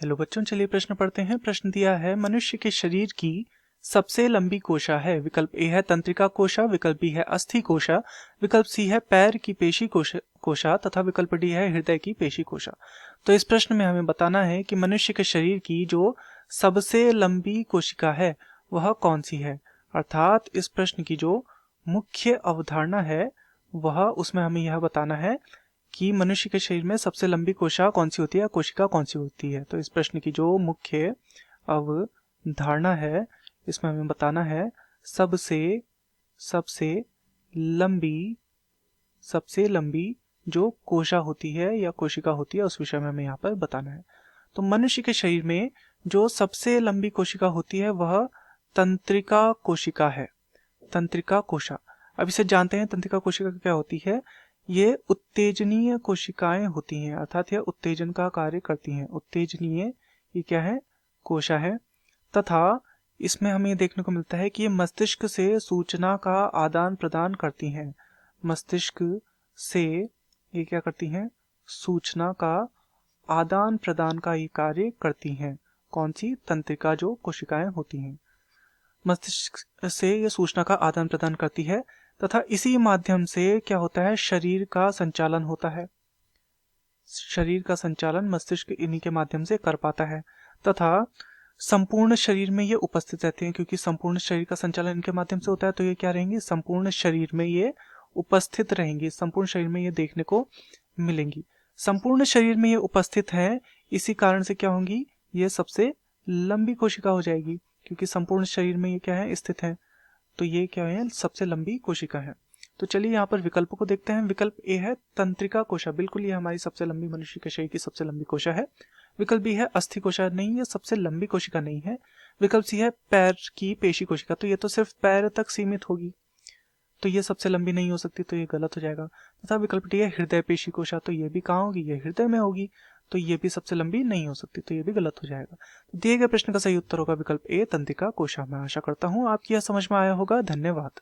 Hello बच्चों, चलिए प्रश्न पढ़ते हैं। प्रश्न दिया है मनुष्य के शरीर की सबसे लंबी कोशा है। विकल्प ए है तंत्रिका कोशा, विकल्प बी है अस्थि कोशा, विकल्प सी है पैर की पेशी कोशा तथा विकल्प डी है हृदय की पेशी कोशा। तो इस प्रश्न में हमें बताना है कि मनुष्य के शरीर की जो सबसे लंबी कोशिका है वह कौन सी है। अर्थात इस प्रश्न की जो मुख्य अवधारणा है वह उसमें हमें यह बताना है कि मनुष्य के शरीर में सबसे लंबी कोशिका कौन सी होती है, कोशिका कौन सी होती है। तो इस प्रश्न की जो मुख्य अवधारणा है इसमें हमें बताना है सबसे सबसे लंबी सबसे लंबी जो कोशा होती है या कोशिका होती है उस विषय में हमें यहाँ पर बताना है। तो मनुष्य के शरीर में जो सबसे लंबी कोशिका होती है वह तंत्रिका कोशिका है, तंत्रिका कोशा। अब इसे जानते हैं तंत्रिका कोशिका क्या होती है। ये उत्तेजनीय कोशिकाएं होती हैं, अर्थात यह उत्तेजन का कार्य करती हैं। उत्तेजनीय ये क्या है, कोशा है। तथा इसमें हमें देखने को मिलता है कि ये मस्तिष्क से सूचना का आदान प्रदान करती हैं। मस्तिष्क से ये क्या करती हैं, सूचना का आदान प्रदान का ये कार्य करती हैं। कौन सी, तंत्रिका जो कोशिकाएं होती हैं मस्तिष्क से ये सूचना का आदान प्रदान करती है तथा इसी माध्यम से क्या होता है, शरीर का संचालन होता है। शरीर का संचालन मस्तिष्क इन्हीं के माध्यम से कर पाता है तथा संपूर्ण शरीर में ये उपस्थित रहते हैं। क्योंकि संपूर्ण शरीर का संचालन इनके माध्यम से होता है तो ये क्या रहेंगी, संपूर्ण शरीर में ये उपस्थित रहेंगी, संपूर्ण शरीर में ये देखने को मिलेंगी। संपूर्ण शरीर में ये उपस्थित है, इसी कारण से क्या होंगी, ये सबसे लंबी कोशिका हो जाएगी। क्योंकि संपूर्ण शरीर में ये क्या है, स्थित है, तो ये क्या है, सबसे लंबी कोशिका है। तो चलिए यहाँ पर विकल्पों को देखते हैं। विकल्प ए है तंत्रिका कोशा, बिल्कुल ये हमारी सबसे लंबी, मनुष्य के शरीर की सबसे लंबी कोशा है। विकल्प बी है अस्थि कोशा, नहीं ये सबसे लंबी कोशिका नहीं है। विकल्प सी है पैर की पेशी कोशिका, तो ये तो सिर्फ पैर तक सीमित होगी, तो ये सबसे लंबी नहीं हो सकती, तो ये गलत हो जाएगा। तथा विकल्प डी है हृदय पेशी कोशा, तो ये भी कहाँ होगी, ये हृदय में होगी, तो ये भी सबसे लंबी नहीं हो सकती, तो ये भी गलत हो जाएगा। तो दिए गए प्रश्न का सही उत्तर होगा विकल्प ए तंत्रिका कोशा। मैं आशा करता हूँ आपकी यह समझ में आया होगा। धन्यवाद।